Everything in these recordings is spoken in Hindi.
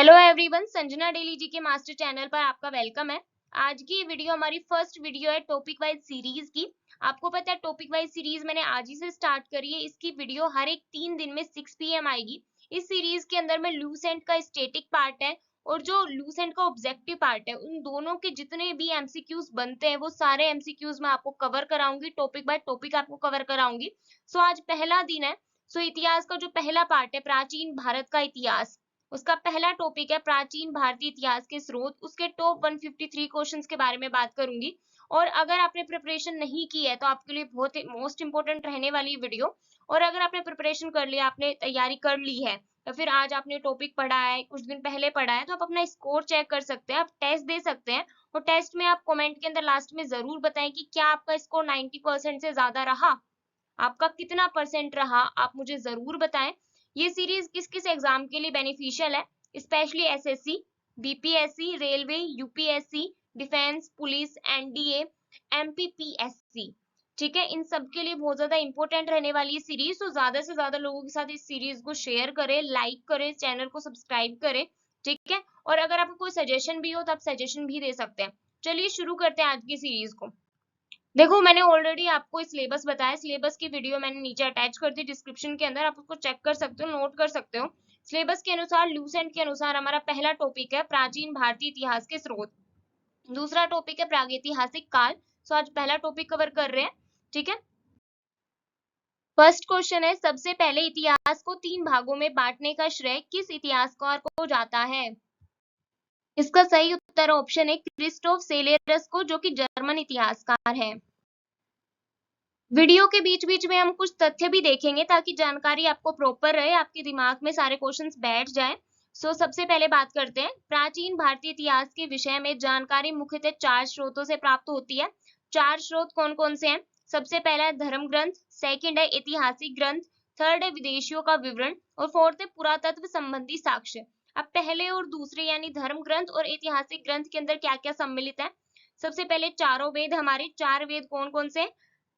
हेलो एवरीवन, संजना डेली जी के मास्टर चैनल पर आपका वेलकम है। आज की वीडियो हमारी फर्स्ट वीडियो है टॉपिक वाइज सीरीज की। आपको पता है टॉपिक वाइज सीरीज मैंने आज ही से स्टार्ट करी है। इसकी वीडियो हर एक 3 दिन में 6 PM आएगी। इस सीरीज के अंदर में लूसेंट का स्टैटिक पार्ट है और जो लूसेंट का ऑब्जेक्टिव पार्ट है, उन दोनों के जितने भी एमसीक्यूज बनते हैं वो सारे एमसीक्यूज मैं आपको कवर कराऊंगी, टॉपिक बाय टॉपिक आपको कवर कराऊंगी। सो आज पहला दिन है। सो इतिहास का जो पहला पार्ट है, प्राचीन भारत का इतिहास, उसका पहला टॉपिक है प्राचीन भारतीय इतिहास के स्रोत। उसके टॉप 153 क्वेश्चंस के बारे में बात करूंगी। और अगर आपने प्रिपरेशन नहीं की है तो आपके लिए बहुत मोस्ट इंपोर्टेंट रहने वाली वीडियो। और अगर आपने प्रिपरेशन कर लिया, आपने तैयारी कर ली है, तो फिर आज आपने टॉपिक पढ़ा है, कुछ दिन पहले पढ़ा है, तो आप अपना स्कोर चेक कर सकते हैं, आप टेस्ट दे सकते हैं। और टेस्ट में आप कमेंट के अंदर लास्ट में जरूर बताएं कि क्या आपका स्कोर 90% से ज्यादा रहा, आपका कितना परसेंट रहा, आप मुझे जरूर बताएं। ये सीरीज किस किस एग्जाम के लिए बेनिफिशियल है, specially SSC, BPSC, railway, UPSC, defence, police, NDA, MPPSC. ठीक है, इन सब के लिए बहुत ज्यादा इंपॉर्टेंट रहने वाली है सीरीज। तो ज्यादा से ज्यादा लोगों के साथ इस सीरीज को शेयर करें, लाइक करें, चैनल को सब्सक्राइब करें। ठीक है, और अगर आपको कोई सजेशन भी हो तो आप सजेशन भी दे सकते हैं। चलिए शुरू करते हैं आज की सीरीज को। देखो, मैंने ऑलरेडी आपको सिलेबस बताया। सिलेबस की वीडियो मैंने नीचे अटैच कर दी डिस्क्रिप्शन के अंदर, आप उसको चेक कर सकते हो, नोट कर सकते हो। सिलेबस के अनुसार, लूसेंट के अनुसार हमारा पहला टॉपिक है प्राचीन भारतीय इतिहास के स्रोत। दूसरा टॉपिक है प्रागैतिहासिक काल। सो आज पहला टॉपिक कवर कर रहे हैं। ठीक है, फर्स्ट क्वेश्चन है, सबसे पहले इतिहास को 3 भागों में बांटने का श्रेय किस इतिहासकार को जाता है? इसका सही उत्तर ऑप्शन है क्रिस्टोफ सेलेरस को, जो कि जर्मन इतिहासकार है। वीडियो के बीच बीच में हम कुछ तथ्य भी देखेंगे ताकि जानकारी आपको प्रॉपर रहे, आपके दिमाग में सारे क्वेश्चंस बैठ जाएं। सबसे पहले बात करते हैं, प्राचीन भारतीय इतिहास के विषय में जानकारी मुख्यतः 4 स्रोतों से प्राप्त होती है। 4 स्रोत कौन कौन से हैं? सबसे पहला है धर्म ग्रंथ, सेकंड है ऐतिहासिक ग्रंथ, थर्ड है विदेशियों का विवरण और फोर्थ है पुरातत्व संबंधी साक्ष्य। अब पहले और दूसरे यानी धर्म ग्रंथ और ऐतिहासिक ग्रंथ के अंदर क्या क्या सम्मिलित है? सबसे पहले चारों वेद, हमारे 4 वेद कौन कौन से?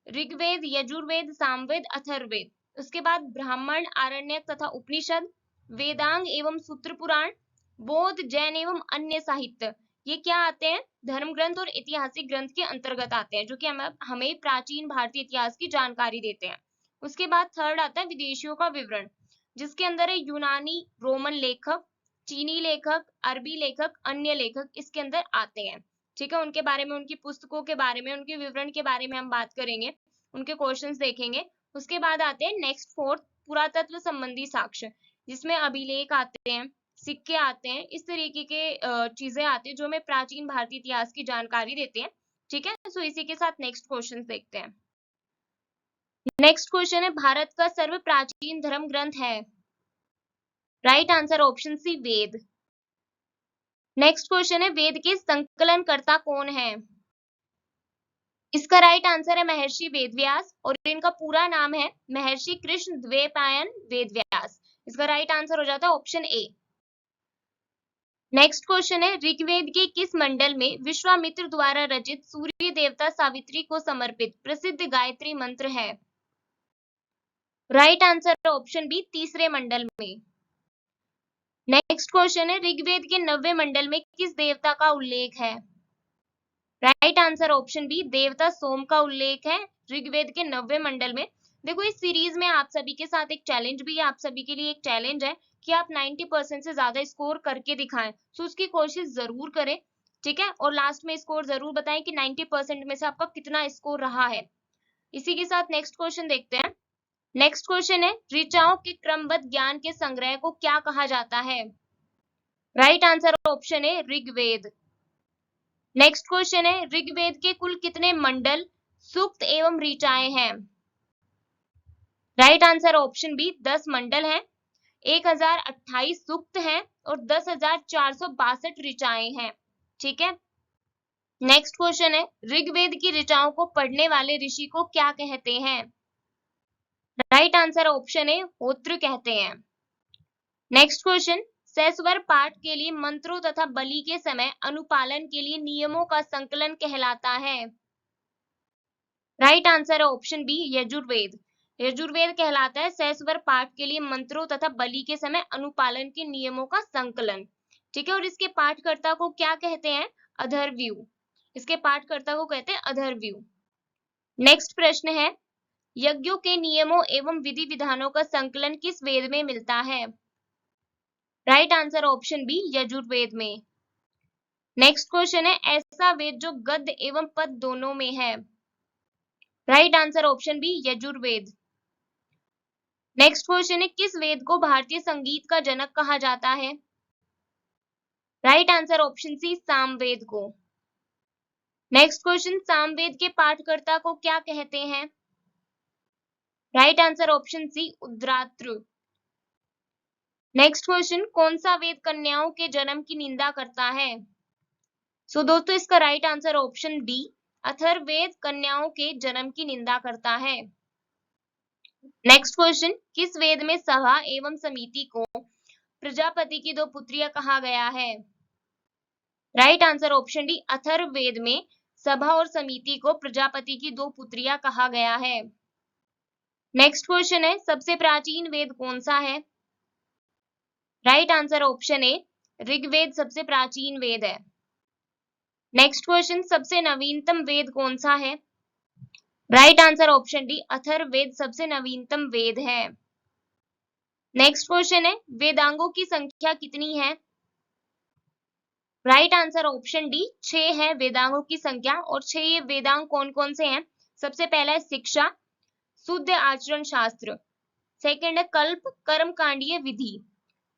ऋग्वेद, यजुर्वेद, सामवेद, अथर्ववेद। उसके बाद ब्राह्मण, आरण्यक तथा उपनिषद, वेदांग एवं सूत्र पुराण, बौद्ध, जैन एवं अन्य साहित्य। ये क्या आते हैं? धर्म ग्रंथ और ऐतिहासिक ग्रंथ के अंतर्गत आते हैं, जो कि हमें प्राचीन भारतीय इतिहास की जानकारी देते हैं। उसके बाद थर्ड आता है विदेशियों का विवरण, जिसके अंदर है यूनानी, रोमन लेखक, चीनी लेखक, अरबी लेखक, अन्य लेखक इसके अंदर आते हैं। ठीक है, उनके बारे में, उनकी पुस्तकों के बारे में, उनके विवरण के बारे में हम बात करेंगे, उनके क्वेश्चंस देखेंगे। उसके बाद आते हैं नेक्स्ट फोर्थ, पुरातत्व संबंधी साक्ष्य, जिसमें अभिलेख आते हैं, सिक्के आते हैं, इस तरीके के चीजें आती हैं जो हमें प्राचीन भारतीय इतिहास की जानकारी देते हैं। ठीक है, सो इसी के साथ नेक्स्ट क्वेश्चन देखते हैं। नेक्स्ट क्वेश्चन है, भारत का सर्व प्राचीन धर्म ग्रंथ है? राइट आंसर ऑप्शन सी, वेद। नेक्स्ट क्वेश्चन है, वेद के संकलनकर्ता कौन है? इसका राइट आंसर है महर्षि वेदव्यास, और इनका पूरा नाम है महर्षि कृष्ण द्वैपायन वेदव्यास। इसका राइट आंसर हो जाता है ऑप्शन ए। नेक्स्ट क्वेश्चन है, ऋग्वेद के किस मंडल में विश्वामित्र द्वारा रचित सूर्य देवता सावित्री को समर्पित प्रसिद्ध गायत्री मंत्र है? राइट आंसर ऑप्शन बी, तीसरे मंडल में। नेक्स्ट क्वेश्चन है, ऋग्वेद के 90वें मंडल में किस देवता का उल्लेख है? राइट आंसर ऑप्शन बी, देवता सोम का उल्लेख है ऋग्वेद के 90वें मंडल में। देखो, इस सीरीज में आप सभी के साथ एक चैलेंज भी है, आप सभी के लिए एक चैलेंज है कि आप 90% से ज्यादा स्कोर करके दिखाएं। सो उसकी कोशिश जरूर करें। ठीक है, और लास्ट में स्कोर जरूर बताएं कि 90% में से आपका कितना स्कोर रहा है। इसी के साथ नेक्स्ट क्वेश्चन देखते हैं। नेक्स्ट क्वेश्चन है, ऋचाओं के क्रमबद्ध ज्ञान के संग्रह को क्या कहा जाता है? राइट आंसर ऑप्शन है ऋग्वेद। नेक्स्ट क्वेश्चन है, ऋग्वेद के कुल कितने मंडल, सूक्त एवं ऋचाएं हैं? राइट आंसर ऑप्शन बी, 10 मंडल हैं, 1028 सूक्त हैं और 10,462 ऋचाएं हैं। ठीक है, नेक्स्ट क्वेश्चन है, ऋग्वेद की ऋचाओं को पढ़ने वाले ऋषि को क्या कहते हैं? राइट आंसर ऑप्शन ए, होत्र कहते हैं। नेक्स्ट क्वेश्चन, सहस्वर पाठ के लिए मंत्रों तथा बलि के समय अनुपालन के लिए नियमों का संकलन कहलाता है? राइट आंसर है ऑप्शन बी, यजुर्वेद। यजुर्वेद कहलाता है सहस्वर पाठ के लिए मंत्रों तथा बलि के समय अनुपालन के नियमों का संकलन। ठीक है, और इसके पाठकर्ता को क्या कहते हैं? अथर्वयु। इसके पाठकर्ता को कहते हैं अथर्वयु। नेक्स्ट प्रश्न है, यज्ञों के नियमों एवं विधि विधानों का संकलन किस वेद में मिलता है? Right answer option B, Yajurveda में। नेक्स्ट क्वेश्चन है, ऐसा वेद जो गद्य एवं पद दोनों में है? Right answer option B, Yajurveda. Next question है, किस वेद को भारतीय संगीत का जनक कहा जाता है? Right answer option C, Samaveda को। नेक्स्ट क्वेश्चन, सामवेद के पाठकर्ता को क्या कहते हैं? राइट आंसर ऑप्शन सी, उद्रात्र। नेक्स्ट क्वेश्चन, कौन सा वेद कन्याओं के जन्म की निंदा करता है? सो दोस्तों इसका right answer option D, Atharvaveda कन्याओं के जन्म की निंदा करता है। नेक्स्ट क्वेश्चन, किस वेद में सभा एवं समिति को प्रजापति की दो पुत्रियां कहा गया है? Right answer option D, Atharvaveda में सभा और समिति को प्रजापति की दो पुत्रियां कहा गया है। नेक्स्ट क्वेश्चन है, सबसे प्राचीन वेद कौन सा है? Right answer option A, Rigveda सबसे प्राचीन वेद है। नेक्स्ट क्वेश्चन, सबसे नवीनतम वेद कौन सा है? Right answer option D, Atharvaveda सबसे नवीनतम वेद है। नेक्स्ट क्वेश्चन है, वेदांगों की संख्या कितनी है? राइट आंसर ऑप्शन डी, 6 है वेदांगों की संख्या। और 6 ये वेदांग कौन कौन से हैं? सबसे पहला है शिक्षा, शुद्ध आचरण शास्त्र। सेकंड है कल्प, कर्मकांडीय विधि।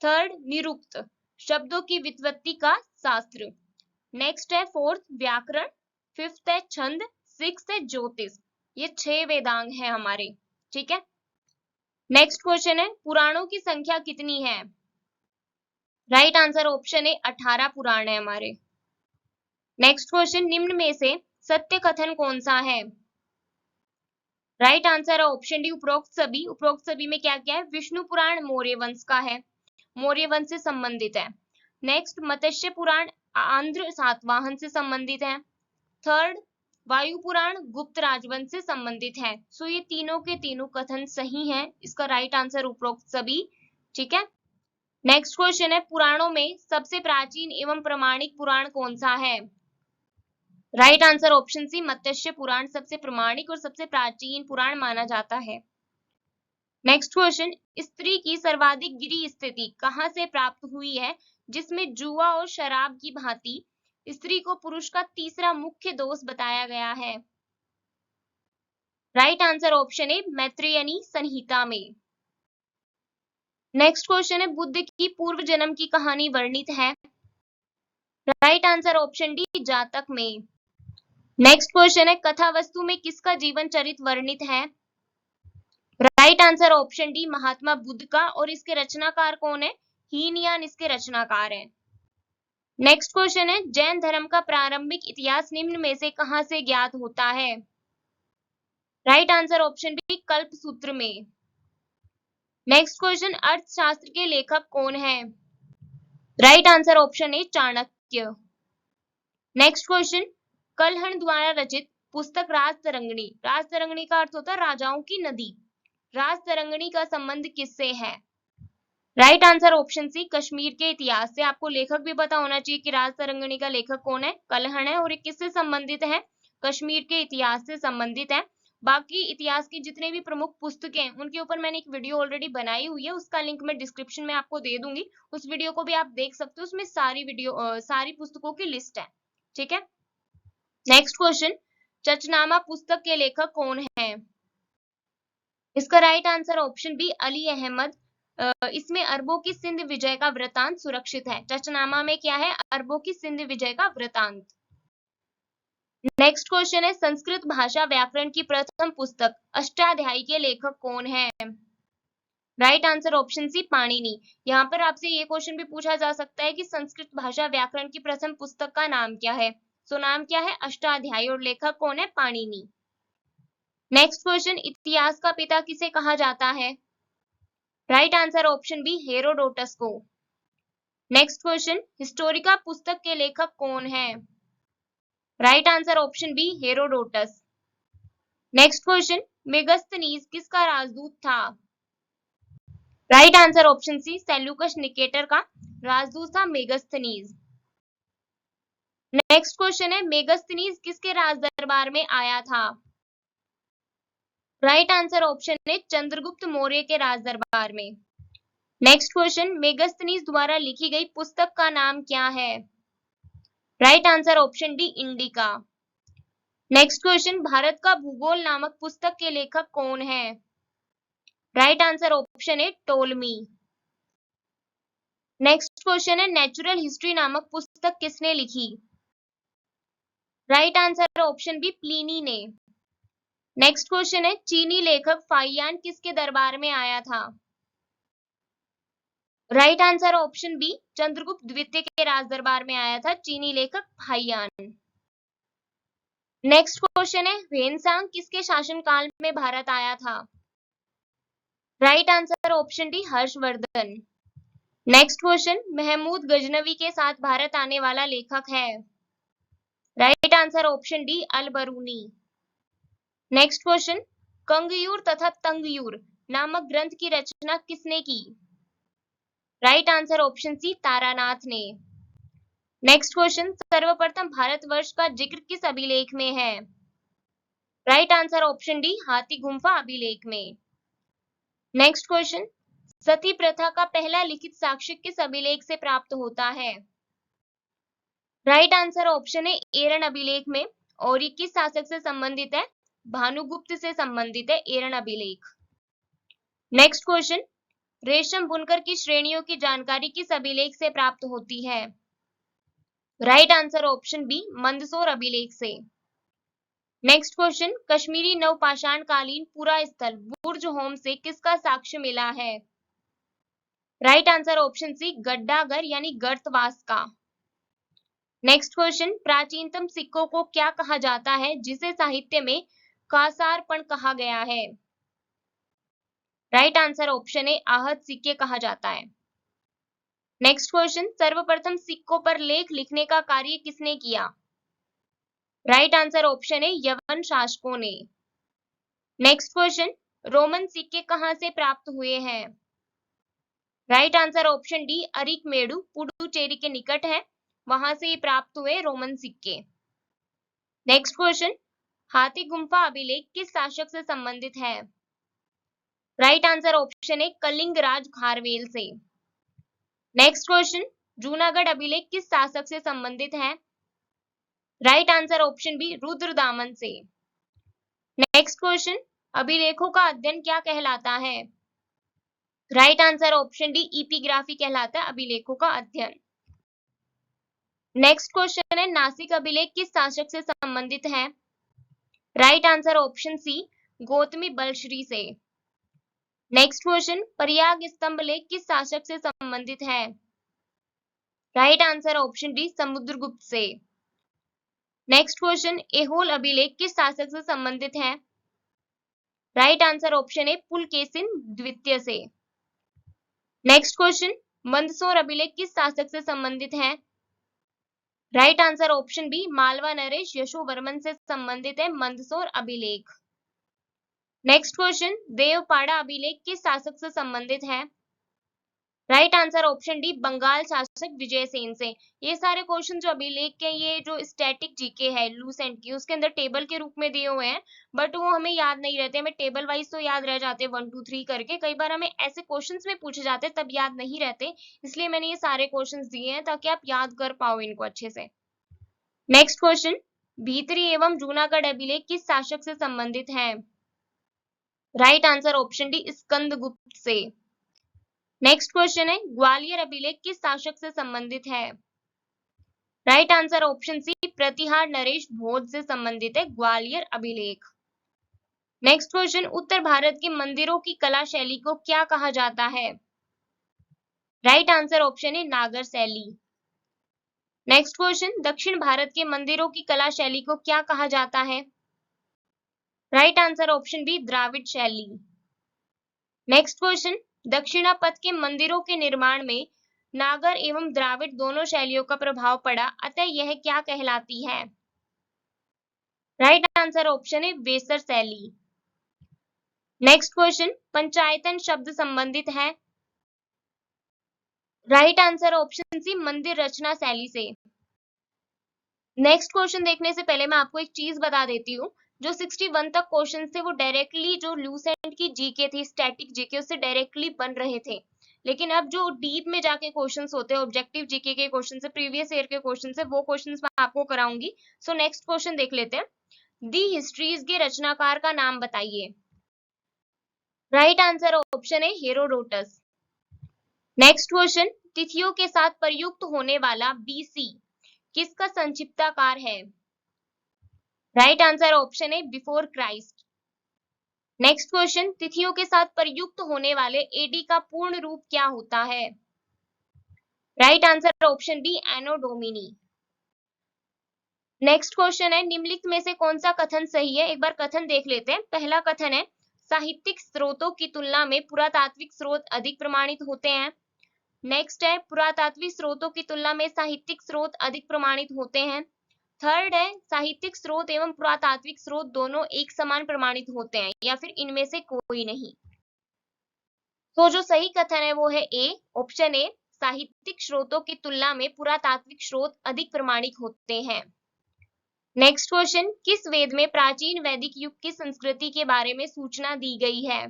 थर्ड, निरुक्त, शब्दों की व्युत्पत्ति का शास्त्र। नेक्स्ट है फोर्थ, व्याकरण। फिफ्थ है छंद। सिक्स्थ है ज्योतिष। ये 6 वेदांग हैं हमारे। ठीक है, नेक्स्ट क्वेश्चन है, पुराणों की संख्या कितनी है? राइट आंसर ऑप्शन ए, 18 पुराण है हमारे। नेक्स्ट क्वेश्चन, निम्न में से सत्य कथन कौन सा है? राइट आंसर है ऑप्शन डी, उपरोक्त सभी। उपरोक्त सभी में क्या क्या है? विष्णु पुराण मौर्य वंश का है, मौर्य वंश से संबंधित है। नेक्स्ट, मत्स्य पुराण आंध्र सातवाहन से संबंधित है। थर्ड, वायु पुराण गुप्त राजवंश से संबंधित है। सो ये तीनों के तीनों कथन सही हैं। इसका राइट आंसर उपरोक्त सभी। ठीक है, नेक्स्ट क्वेश्चन है, पुराणों में सबसे प्राचीन एवं प्रमाणिक पुराण कौन सा है? राइट आंसर ऑप्शन सी, मत्स्य पुराण सबसे प्रमाणिक और सबसे प्राचीन पुराण माना जाता है। नेक्स्ट क्वेश्चन, स्त्री की सर्वाधिक गिरी स्थिति कहां से प्राप्त हुई है, जिसमें जुआ और शराब की भांति स्त्री को पुरुष का तीसरा मुख्य दोष बताया गया है? राइट आंसर ऑप्शन ए, मैत्रेयनी संहिता में। नेक्स्ट क्वेश्चन है, बुद्ध की पूर्व जन्म की कहानी वर्णित है? राइट आंसर ऑप्शन डी, जातक में। नेक्स्ट क्वेश्चन है, कथा वस्तु में किसका जीवन चरित वर्णित है? Right answer option D, Mahatma Buddha का। और इसके रचनाकार कौन है? हीनयान इसके रचनाकार हैं। नेक्स्ट क्वेश्चन है, जैन धर्म का प्रारंभिक इतिहास निम्न में से कहां से ज्ञात होता है? राइट आंसर ऑप्शन बी, कल्प सूत्र में। नेक्स्ट क्वेश्चन, अर्थशास्त्र के लेखक कौन है? राइट आंसर ऑप्शन ए, चाणक्य। नेक्स्ट क्वेश्चन, कलहण द्वारा रचित पुस्तक राजतरंगिणी, राजतरंगिणी का अर्थ होता है राजाओं की नदी, राजतरंगिणी का संबंध किससे है? Right answer option C, Kashmir के इतिहास से। आपको लेखक भी पता होना चाहिए कि राजतरंगिणी का लेखक कौन है, कलहण है। और ये किससे संबंधित है? कश्मीर के इतिहास से संबंधित है। बाकी इतिहास की जितने भी प्रमुख पुस्तकें हैं उनके ऊपर मैंने एक वीडियो ऑलरेडी बनाई हुई है, उसका लिंक मैं डिस्क्रिप्शन में आपको दे दूंगी। उस वीडियो को भी आप देख सकते हो, उसमें सारी पुस्तकों की लिस्ट है। ठीक है, नेक्स्ट क्वेश्चन, चचनामा पुस्तक के लेखक कौन है? इसका right answer option B, Ali Ahmad. इसमें अरबों की सिंध विजय का वृतांत सुरक्षित है। चचनामा में क्या है? अरबों की सिंध विजय का वृतांत। नेक्स्ट क्वेश्चन है, संस्कृत भाषा व्याकरण की प्रथम पुस्तक अष्टाध्यायी के लेखक कौन है? Right answer option C, Panini. यहाँ पर आपसे ये क्वेश्चन भी पूछा जा सकता है कि संस्कृत भाषा व्याकरण की प्रथम पुस्तक का नाम क्या है? सो नाम क्या है? अष्टाध्यायी। और लेखक कौन है? पाणिनि। नेक्स्ट क्वेश्चन, इतिहास का पिता किसे कहा जाता है? Right answer option B, Herodotus को। नेक्स्ट क्वेश्चन, हिस्टोरिका पुस्तक के लेखक कौन है? Right answer option B, Herodotus. Next question, Megasthenes किसका राजदूत था? Right answer option C, Seleucus Nicator का राजदूत था मेगास्थनीज। नेक्स्ट क्वेश्चन है, मेगास्थनीज किसके राज दरबार में आया था? राइट आंसर ऑप्शन है चंद्रगुप्त मौर्य के राज दरबार में। नेक्स्ट क्वेश्चन, मेगास्थनीज द्वारा लिखी गई पुस्तक का नाम क्या है? Right answer option D indica. Next question, Bharat का भूगोल नामक पुस्तक के लेखक कौन है? राइट आंसर ऑप्शन है टोलमी। नेक्स्ट क्वेश्चन है, नेचुरल हिस्ट्री नामक पुस्तक किसने लिखी? Right answer option B Pliny ने। नेक्स्ट क्वेश्चन है, चीनी लेखक फाहियान किसके दरबार में आया था? Right answer option B Chandragupta द्वितीय के राज दरबार में आया था चीनी लेखक फाहियान। नेक्स्ट क्वेश्चन है, ह्वेनसांग किसके शासनकाल में भारत आया था? Right answer option D Harshavardhana. Next question, Mahmud Ghaznavi के साथ भारत आने वाला लेखक है? Right answer option D Al Biruni. Next question, Kangyur तथा तंगयूर नामक ग्रंथ की रचना किसने की? Right answer option C Taranath ने। नेक्स्ट क्वेश्चन, सर्वप्रथम भारतवर्ष का जिक्र किस अभिलेख में है? राइट आंसर ऑप्शन डी हाथी गुम्फा अभिलेख में। नेक्स्ट क्वेश्चन, सती प्रथा का पहला लिखित साक्ष्य किस अभिलेख से प्राप्त होता है? राइट आंसर ऑप्शन है एरन अभिलेख में, और ये किस शासक से संबंधित है? भानुगुप्त से संबंधित है एरन अभिलेख। नेक्स्ट क्वेश्चन, रेशम बुनकर की श्रेणियों की जानकारी किस अभिलेख से प्राप्त होती है? Right answer option B Mandsaur अभिलेख से। नेक्स्ट क्वेश्चन, कश्मीरी नवपाषाण कालीन पुरा स्थल बुर्ज होम से किसका साक्ष्य मिला है? राइट आंसर ऑप्शन सी गड्ढागर यानी गर्तवास का। नेक्स्ट क्वेश्चन, प्राचीनतम सिक्कों को क्या कहा जाता है जिसे साहित्य में कासारपण कहा गया है? राइट आंसर ऑप्शन है आहत सिक्के कहा जाता है। नेक्स्ट क्वेश्चन, सर्वप्रथम सिक्कों पर लेख लिखने का कार्य किसने किया? राइट आंसर ऑप्शन है यवन शासकों ने। नेक्स्ट क्वेश्चन, रोमन सिक्के कहां से प्राप्त हुए हैं? Right answer option D Arikamedu Puducherry के निकट है, वहां से ये प्राप्त हुए रोमन सिक्के। नेक्स्ट क्वेश्चन, हाथी गुम्फा अभिलेख किस शासक से संबंधित है? राइट आंसर ऑप्शन है कलिंग राज खारवेल से। नेक्स्ट क्वेश्चन, जूनागढ़ अभिलेख किस शासक से संबंधित है? Right answer option B Rudradaman से। नेक्स्ट क्वेश्चन, अभिलेखों का अध्ययन क्या कहलाता है? Right answer option D epigraphy कहलाता है अभिलेखों का अध्ययन। नेक्स्ट क्वेश्चन है, नासिक अभिलेख किस शासक से संबंधित है? Right answer option C Gautami Balashri से। नेक्स्ट क्वेश्चन, प्रयाग स्तंभ लेख किस शासक से संबंधित है? Right answer option D Samudragupta से। नेक्स्ट क्वेश्चन, एहोल अभिलेख किस शासक से संबंधित है? राइट आंसर ऑप्शन है पुलकेशिन द्वितीय से। नेक्स्ट क्वेश्चन, मंदसौर अभिलेख किस शासक से संबंधित है? Right answer option B Malwa नरेश यशोवर्मन से संबंधित है मंदसौर अभिलेख। नेक्स्ट क्वेश्चन, देवपाड़ा अभिलेख किस शासक से संबंधित है? Right answer option D Bengal शासक विजयसेन से। ये सारे क्वेश्चन जो अभिलेख के, ये जो स्टैटिक जीके है लूसेंट की, उसके अंदर टेबल के रूप में दिए हुए हैं, बट वो हमें याद नहीं रहते, हमें टेबल वाइज तो याद रह जाते 1 2 3 करके। कई बार हमें ऐसे क्वेश्चंस में पूछे जाते तब याद नहीं रहते, इसलिए मैंने ये सारे क्वेश्चंस दिए हैं ताकि आप याद कर पाओ इनको अच्छे से। नेक्स्ट क्वेश्चन, भीतरी एवं जूनागढ़ अभिलेख किस शासक से संबंधित है? Right answer option D Skandagupta से। नेक्स्ट क्वेश्चन है, ग्वालियर अभिलेख किस शासक से संबंधित है? राइट आंसर ऑप्शन सी प्रतिहार नरेश भोज से संबंधित है ग्वालियर अभिलेख। नेक्स्ट क्वेश्चन, उत्तर भारत के मंदिरों की कला शैली को क्या कहा जाता है? राइट आंसर ऑप्शन है नागर शैली। नेक्स्ट क्वेश्चन, दक्षिण भारत के मंदिरों की कला शैली को क्या कहा जाता है? Right answer option B Dravida शैली। नेक्स्ट क्वेश्चन, दक्षिणापथ के मंदिरों के निर्माण में नागर एवं द्राविड़ दोनों शैलियों का प्रभाव पड़ा, अतः यह क्या कहलाती है? राइट आंसर ऑप्शन है वेसर शैली। नेक्स्ट क्वेश्चन, पंचायतन शब्द संबंधित है? राइट आंसर ऑप्शन सी, मंदिर रचना शैली से। नेक्स्ट क्वेश्चन देखने से पहले मैं आपको एक चीज बता देती हूँ, जो 61 तक क्वेश्चन थे वो डायरेक्टली जो लूसेंट की जीके थी, स्टैटिक जीके, उससे डायरेक्टली बन रहे थे। लेकिन अब जो डीप में जाके क्वेश्चंस होते हैं, ऑब्जेक्टिव जीके के क्वेश्चन से, प्रीवियस ईयर के क्वेश्चन से, वो क्वेश्चंस मैं आपको कराऊंगी। सो नेक्स्ट क्वेश्चन देख लेते हैं। दी हिस्ट्रीज के रचनाकार का नाम बताइए। राइट आंसर ऑप्शन है हेरोडोटस। नेक्स्ट क्वेश्चन, तिथियों के साथ प्रयुक्त होने वाला बीसी किसका संक्षिप्ताकार है? राइट आंसर ऑप्शन है बिफोर क्राइस्ट। नेक्स्ट क्वेश्चन, तिथियों के साथ प्रयुक्त होने वाले एडी का पूर्ण रूप क्या होता है? राइट आंसर ऑप्शन बी एनो डोमिनी। नेक्स्ट क्वेश्चन है, निम्नलिखित में से कौन सा कथन सही है? एक बार कथन देख लेते हैं। पहला कथन है, साहित्यिक स्रोतों की तुलना में पुरातात्विक स्रोत अधिक प्रमाणित होते हैं। नेक्स्ट है, पुरातात्विक स्रोतों की तुलना में साहित्यिक स्रोत अधिक प्रमाणित होते हैं। थर्ड है, साहित्यिक स्रोत एवं पुरातात्विक स्रोत दोनों एक समान प्रमाणित होते हैं, या फिर इनमें से कोई नहीं। तो जो सही कथन है वो है ए, ऑप्शन ए, साहित्यिक स्रोतों की तुलना में पुरातात्विक स्रोत अधिक प्रमाणित होते हैं। नेक्स्ट क्वेश्चन, किस वेद में प्राचीन वैदिक युग की संस्कृति के बारे में सूचना दी गई है?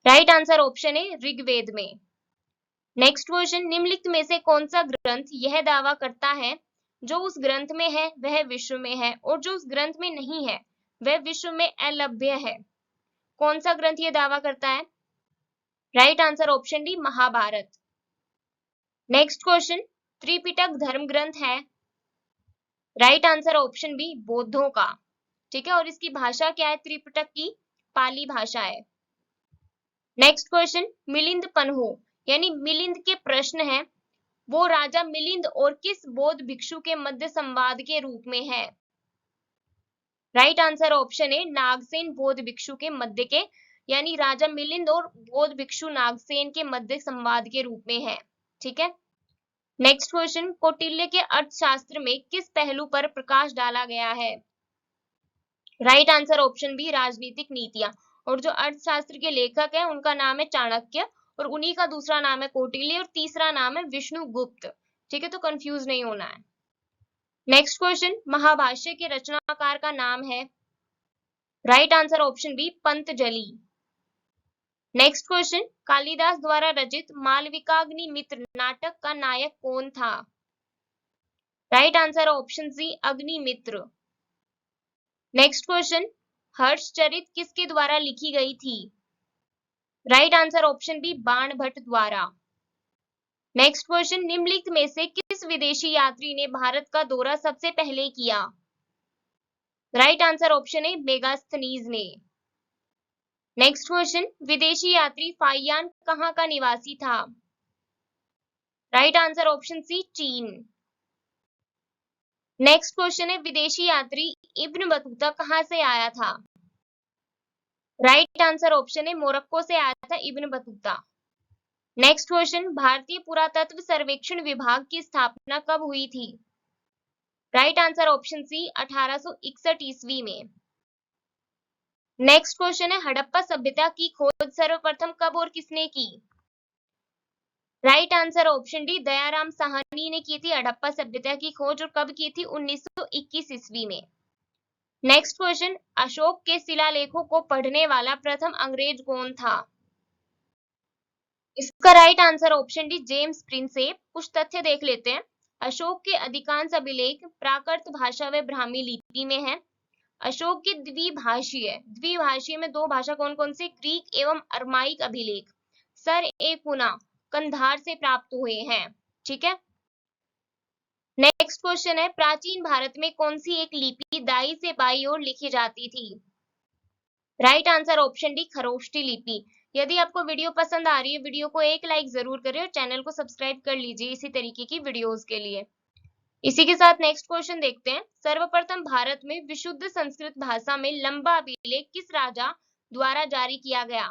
राइट आंसर ऑप्शन है ऋग्वेद में। नेक्स्ट क्वेश्चन, निम्नलिखित में से कौन सा ग्रंथ यह दावा करता है जो उस ग्रंथ में है वह विश्व में है, और जो उस ग्रंथ में नहीं है वह विश्व में अलभ्य है? कौन सा ग्रंथ यह दावा करता है? Right answer option D, Mahabharata. Next question, Tripitaka धर्म ग्रंथ है? राइट आंसर ऑप्शन बी, बौद्धों का। ठीक है, और इसकी भाषा क्या है? त्रिपिटक की पाली भाषा है। नेक्स्ट क्वेश्चन, मिलिंद पन्हो यानी मिलिंद के प्रश्न है, वो राजा मिलिंद और किस बौद्ध भिक्षु के मध्य संवाद के रूप में है? राइट आंसर ऑप्शन है नागसेन बौद्ध भिक्षु के मध्य के, यानी राजा मिलिंद और बौद्ध भिक्षु नागसेन के मध्य संवाद के रूप में है। ठीक है। नेक्स्ट क्वेश्चन, कौटिल्य के अर्थशास्त्र में किस पहलू पर प्रकाश डाला गया है? राइट आंसर ऑप्शन बी, राजनीतिक नीतियां। और जो अर्थशास्त्र के लेखक है उनका नाम है चाणक्य, और उन्हीं का दूसरा नाम है कौटिल्य, और तीसरा नाम है विष्णुगुप्त। ठीक है, तो कंफ्यूज नहीं होना है। नेक्स्ट क्वेश्चन, महाभाष्य के रचनाकार का नाम है? Right answer option B, Patanjali. Next question, Kalidasa द्वारा रचित मालविकाग्निमित्र नाटक का नायक कौन था? Right answer option C, Agnimitra. Next question, Harshacharita किसके द्वारा लिखी गई थी? Right answer option B, Banabhatta द्वारा। नेक्स्ट क्वेश्चन, निम्नलिखित में से किस विदेशी यात्री ने भारत का दौरा सबसे पहले किया? राइट आंसर ऑप्शन है मेगास्थनीज ने। नेक्स्ट क्वेश्चन, विदेशी यात्री फाइयान कहाँ का निवासी था? राइट आंसर ऑप्शन सी, चीन। नेक्स्ट क्वेश्चन है, विदेशी यात्री इब्न बतूता कहाँ से आया था? राइट आंसर ऑप्शन है मोरक्को से आया था इब्न बतूता। नेक्स्ट क्वेश्चन, भारतीय पुरातत्व सर्वेक्षण विभाग की स्थापना कब हुई थी? राइट आंसर ऑप्शन सी, 1861 ईस्वी में। नेक्स्ट क्वेश्चन है, हड़प्पा सभ्यता की खोज सर्वप्रथम कब और किसने की? Right answer option D, Dayaram Sahni ने की थी हड़प्पा सभ्यता की खोज, और कब की थी? 1921 ईस्वी में। नेक्स्ट क्वेश्चन, अशोक के शिलालेखों को पढ़ने वाला प्रथम अंग्रेज कौन था? इसका right answer option D, James Prinsep. कुछ तथ्य देख लेते हैं। अशोक के अधिकांश अभिलेख प्राकृत भाषा व ब्राह्मी लिपि में है। अशोक के द्विभाषीय में दो भाषा कौन कौन सी? ग्रीक एवं अरमाइक अभिलेख सर ए पुना कंधार से प्राप्त हुए हैं। ठीक है। नेक्स्ट क्वेश्चन है, प्राचीन भारत में कौन सी एक लिपि दाई से बाई ओर लिखी जाती थी? Right answer option D, Kharosthi लिपि। यदि आपको वीडियो पसंद आ रही है, वीडियो को एक लाइक जरूर करें और चैनल को सब्सक्राइब कर लीजिए इसी तरीके की वीडियोस के लिए। इसी के साथ नेक्स्ट क्वेश्चन देखते हैं। सर्वप्रथम भारत में विशुद्ध संस्कृत भाषा में लंबा अभिलेख किस राजा द्वारा जारी किया गया?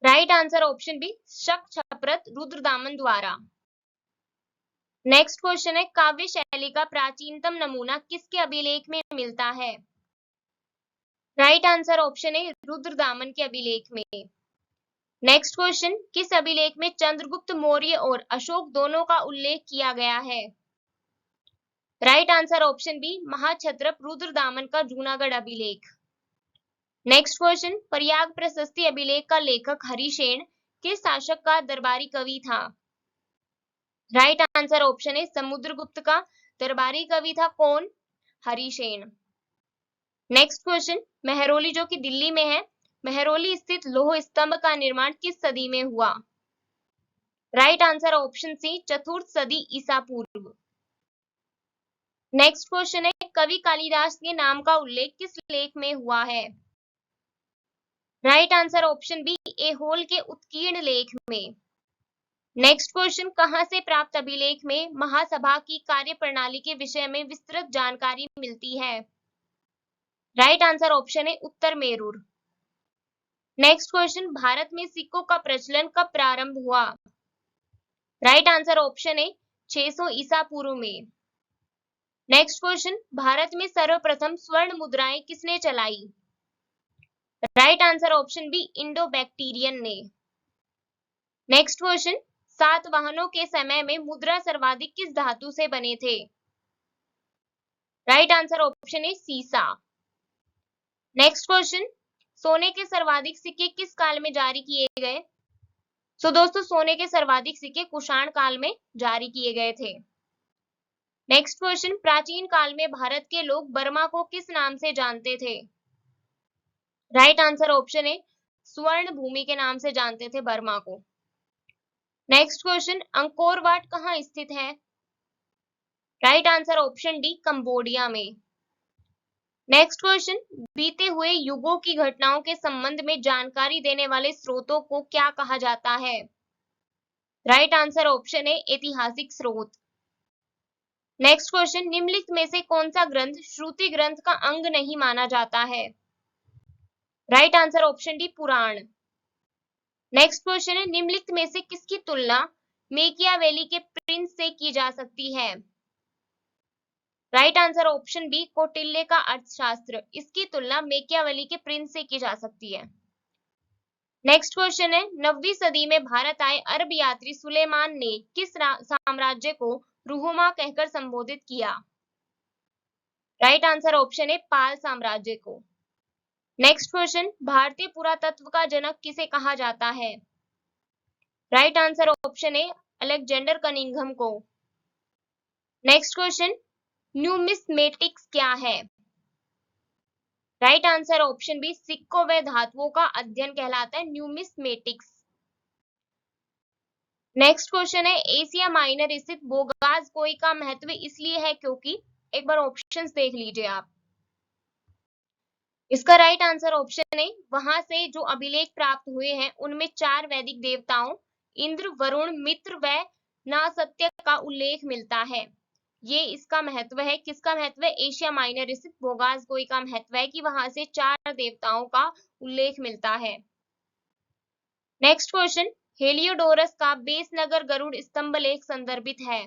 राइट आंसर ऑप्शन बी, शक छप्रत रुद्रदामन द्वारा। नेक्स्ट क्वेश्चन है, काव्य शैली का प्राचीनतम नमूना किसके अभिलेख में मिलता है? राइट आंसर ऑप्शन है रुद्रदामन के अभिलेख में। नेक्स्ट क्वेश्चन, किस अभिलेख में चंद्रगुप्त मौर्य और अशोक दोनों का उल्लेख किया गया है? राइट आंसर ऑप्शन बी, महाक्षत्रप रुद्रदामन का जूनागढ़ अभिलेख। नेक्स्ट क्वेश्चन, प्रयाग प्रशस्ति अभिलेख का लेखक हरिसेन किस शासक का दरबारी कवि था? राइट आंसर ऑप्शन है समुद्रगुप्त का दरबारी कवि था। कौन? हरिसेन। नेक्स्ट क्वेश्चन, मेहरौली जो कि दिल्ली में है, मेहरौली स्थित लौह स्तंभ का निर्माण किस सदी में हुआ? राइट आंसर ऑप्शन सी, चतुर्थ सदी ईसा पूर्व। नेक्स्ट क्वेश्चन है, कवि कालिदास के नाम का उल्लेख किस लेख में हुआ है? Right answer option B, Aihole के उत्कीर्ण लेख में। नेक्स्ट क्वेश्चन, कहां से प्राप्त अभिलेख में महासभा की कार्यप्रणाली के विषय में विस्तृत जानकारी मिलती है? राइट आंसर ऑप्शन है उत्तर मेरूर। नेक्स्ट क्वेश्चन, भारत में सिक्कों का प्रचलन कब प्रारंभ हुआ? राइट आंसर ऑप्शन है 600 ईसा पूर्व में। नेक्स्ट क्वेश्चन, भारत में सर्वप्रथम स्वर्ण मुद्राएं किसने चलाई? Right answer option B, Indo Bactrian ने। नेक्स्ट क्वेश्चन, सातवाहनों के समय में मुद्रा सर्वाधिक किस धातु से बने थे? राइट आंसर ऑप्शन है सीसा। नेक्स्ट क्वेश्चन, सोने के सर्वाधिक सिक्के किस काल में जारी किए गए? दोस्तों, सोने के सर्वाधिक सिक्के कुषाण काल में जारी किए गए थे। नेक्स्ट क्वेश्चन, प्राचीन काल में भारत के लोग बर्मा को किस नाम से जानते थे? राइट आंसर ऑप्शन है स्वर्ण भूमि के नाम से जानते थे बर्मा को। नेक्स्ट क्वेश्चन, अंकोर वाट कहाँ स्थित है? Right answer option D, Cambodia में। नेक्स्ट क्वेश्चन, बीते हुए युगों की घटनाओं के संबंध में जानकारी देने वाले स्रोतों को क्या कहा जाता है? राइट आंसर ऑप्शन है ऐतिहासिक स्रोत। नेक्स्ट क्वेश्चन, निम्नलिखित में से कौन सा ग्रंथ श्रुति ग्रंथ का अंग नहीं माना जाता है? राइट आंसर ऑप्शन डी, पुराण। नेक्स्ट क्वेश्चन है, निम्नलिखित में से किसकी तुलना मेकियावेली के प्रिंस से की जा सकती है? Right answer option B, Kautilya का अर्थशास्त्र। इसकी तुलना मेकियावेली के प्रिंस से की जा सकती है। नेक्स्ट क्वेश्चन है, 9वीं सदी में भारत आए अरब यात्री सुलेमान ने किस साम्राज्य को रुहुमा कहकर संबोधित किया? राइट आंसर ऑप्शन है पाल साम्राज्य को। नेक्स्ट क्वेश्चन, भारतीय पुरातत्व का जनक किसे कहा जाता है? राइट आंसर ऑप्शन है अलेक्जेंडर कनिंघम को। नेक्स्ट क्वेश्चन, न्यूमिस्मेटिक्स क्या है? राइट आंसर ऑप्शन बी, सिक्कों व धातुओं का अध्ययन कहलाता है न्यूमिस्मेटिक्स। नेक्स्ट क्वेश्चन है, एशिया माइनर स्थित बोगासकोई का महत्व इसलिए है क्योंकि, एक बार ऑप्शंस देख लीजिए आप। इसका राइट आंसर ऑप्शन है, वहां से जो अभिलेख प्राप्त हुए हैं उनमें 4 वैदिक देवताओं इंद्र, वरुण, मित्र व नासत्य का उल्लेख मिलता है। ये इसका महत्व है। किसका महत्व है? एशिया माइनर स्थित बोगासकोई का महत्व है कि वहां से 4 देवताओं का उल्लेख मिलता है। नेक्स्ट क्वेश्चन, हेलियोडोरस का बेसनगर गरुड़ स्तंभ लेख संदर्भित है?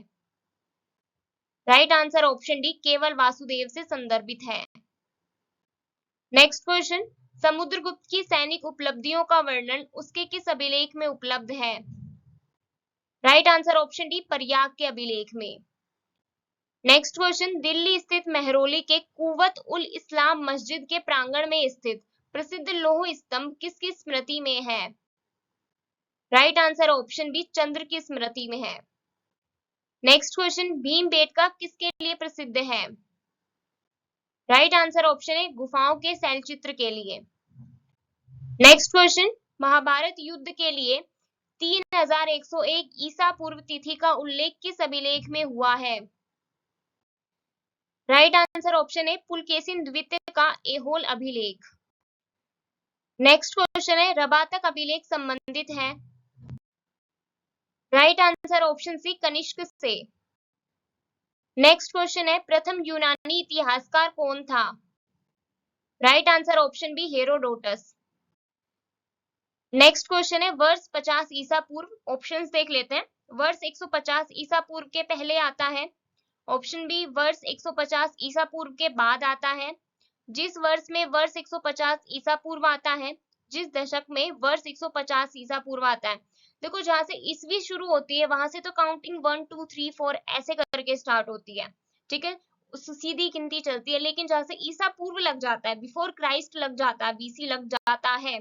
राइट आंसर ऑप्शन डी, केवल वासुदेव से संदर्भित है। नेक्स्ट क्वेश्चन, समुद्रगुप्त की सैनिक उपलब्धियों का वर्णन उसके किस अभिलेख में उपलब्ध है? Right answer option D, Prayag के अभिलेख में। नेक्स्ट क्वेश्चन, दिल्ली स्थित मेहरौली के कुवत उल इस्लाम मस्जिद के प्रांगण में स्थित प्रसिद्ध लौह स्तंभ किसकी स्मृति में है? राइट आंसर ऑप्शन बी, चंद्र की स्मृति में है। नेक्स्ट क्वेश्चन, भीमबेटका किसके लिए प्रसिद्ध है? राइट आंसर ऑप्शन है गुफाओं के शैलचित्र के लिए। नेक्स्ट क्वेश्चन, महाभारत युद्ध के लिए 3101 ईसा पूर्व तिथि का उल्लेख किस अभिलेख में हुआ है? राइट आंसर ऑप्शन है पुलकेशिन द्वितीय का ऐहोल अभिलेख। नेक्स्ट क्वेश्चन है, रबातक अभिलेख संबंधित है? Right answer option C, Kanishka से। नेक्स्ट क्वेश्चन है, प्रथम यूनानी इतिहासकार कौन था? Right answer option B, Herodotus. Next question है, वर्ष 50 ईसा पूर्व। ऑप्शंस देख लेते हैं। वर्ष 150 ईसा पूर्व के पहले आता है। ऑप्शन बी, वर्ष 150 ईसा पूर्व के बाद आता है। जिस वर्ष में वर्ष 150 ईसा पूर्व आता है, जिस दशक में वर्ष 150 ईसा पूर्व आता है। देखो जहां से ईस्वी शुरू होती है वहां से तो काउंटिंग 1 2 3 4 ऐसे करके स्टार्ट होती है, ठीक है, सीधी गिनती चलती है। लेकिन जहां से ईसा पूर्व लग जाता है, बिफोर क्राइस्ट लग जाता है, बीसी लग जाता है,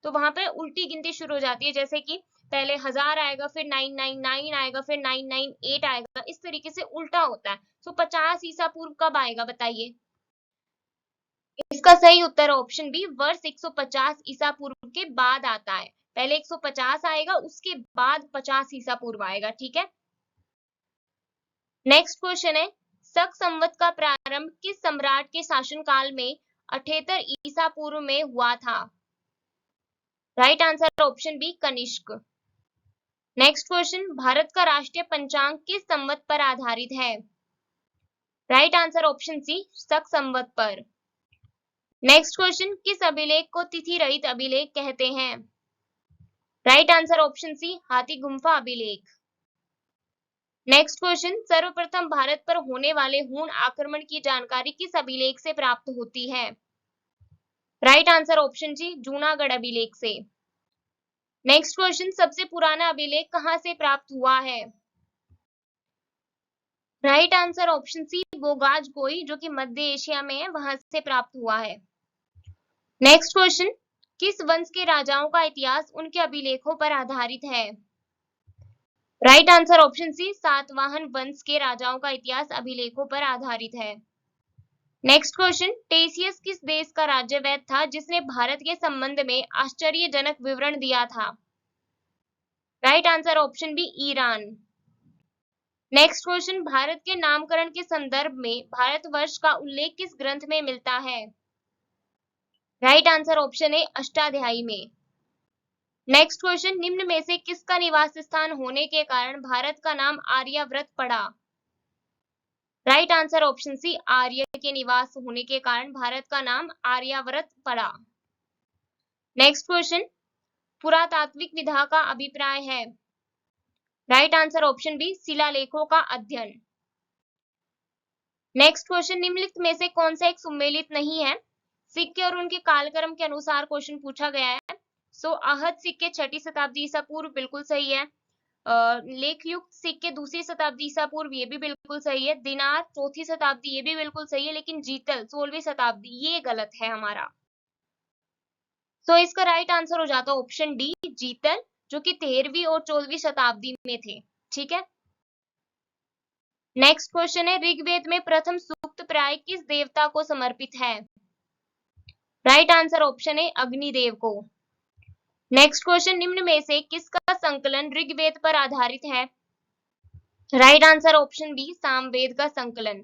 तो वहां पर उल्टी गिनती शुरू हो जाती है। जैसे कि पहले 1000 आएगा, फिर 999 आएगा, फिर 998 आएगा, इस तरीके से उल्टा होता है। तो 50 ईसा पूर्व कब आएगा बताइए? इसका सही उत्तर ऑप्शन बी, वर्ष 150 ईसा पूर्व के बाद आता है। पहले 150 आएगा, उसके बाद 50 ईसा पूर्व आएगा, ठीक है। नेक्स्ट क्वेश्चन है, शक संवत का प्रारंभ किस सम्राट के शासनकाल में 78 ईसा पूर्व में हुआ था? Right answer option B, Kanishka. Next question, Bharat का राष्ट्रीय पंचांग किस संवत पर आधारित है? राइट आंसर ऑप्शन सी, शक संवत पर। नेक्स्ट क्वेश्चन, किस अभिलेख को तिथि रहित अभिलेख कहते हैं? राइट आंसर ऑप्शन सी, हाथी गुम्फा अभिलेख। नेक्स्ट क्वेश्चन, सर्वप्रथम भारत पर होने वाले हूण आक्रमण की जानकारी किस अभिलेख से प्राप्त होती है? राइट आंसर ऑप्शन जी, जूनागढ़ अभिलेख से। नेक्स्ट क्वेश्चन, सबसे पुराना अभिलेख कहां से प्राप्त हुआ है? राइट आंसर ऑप्शन सी, बोगाजगोई, जो कि मध्य एशिया में है, वहां से प्राप्त हुआ है। नेक्स्ट क्वेश्चन, किस वंश के राजाओं का इतिहास उनके अभिलेखों पर आधारित है? Right answer option C, Satavahana वंश के राजाओं का इतिहास अभिलेखों पर आधारित है। नेक्स्ट क्वेश्चन, टेसियस किस देश का राज्यवैद था जिसने भारत के संबंध में आश्चर्यजनक विवरण दिया था? Right answer option B, Iran. Next question, Bharat के नामकरण के संदर्भ में भारतवर्ष का उल्लेख किस ग्रंथ में मिलता है? Right answer option A, Ashtadhyayi में। नेक्स्ट क्वेश्चन, निम्न में से किसका निवास स्थान होने के कारण भारत का नाम आर्यावर्त पड़ा? राइट आंसर ऑप्शन सी, आर्य के निवास होने के कारण भारत का नाम आर्यावर्त पड़ा। नेक्स्ट क्वेश्चन, पुरातात्विक विधा का अभिप्राय है? राइट आंसर ऑप्शन बी, शिलालेखों का अध्ययन। नेक्स्ट क्वेश्चन, निम्नलिखित में से कौन सा एक सुमेलित नहीं है? सिक्के और उनके कालक्रम के अनुसार क्वेश्चन पूछा गया है। सो आहत सिक्के 6ठी शताब्दी ईसा पूर्व, बिल्कुल सही है। लेखयुक्त सिक्के 2री शताब्दी ईसा पूर्व, ये भी बिल्कुल सही है। दिनार 4ठी शताब्दी, ये भी बिल्कुल सही है। लेकिन जीतल 16वीं शताब्दी, ये गलत है हमारा। तो इसका राइट आंसर हो जाता है ऑप्शन डी, जीतल, जो कि 13वीं और 14वीं शताब्दी में थे, ठीक है। नेक्स्ट क्वेश्चन है, ऋग्वेद में प्रथम सूक्त प्राय किस देवता को समर्पित है? राइट आंसर ऑप्शन है, अग्निदेव को। नेक्स्ट क्वेश्चन, निम्न में से किसका संकलन ऋग्वेद पर आधारित है? Right answer option B, Samaveda का संकलन।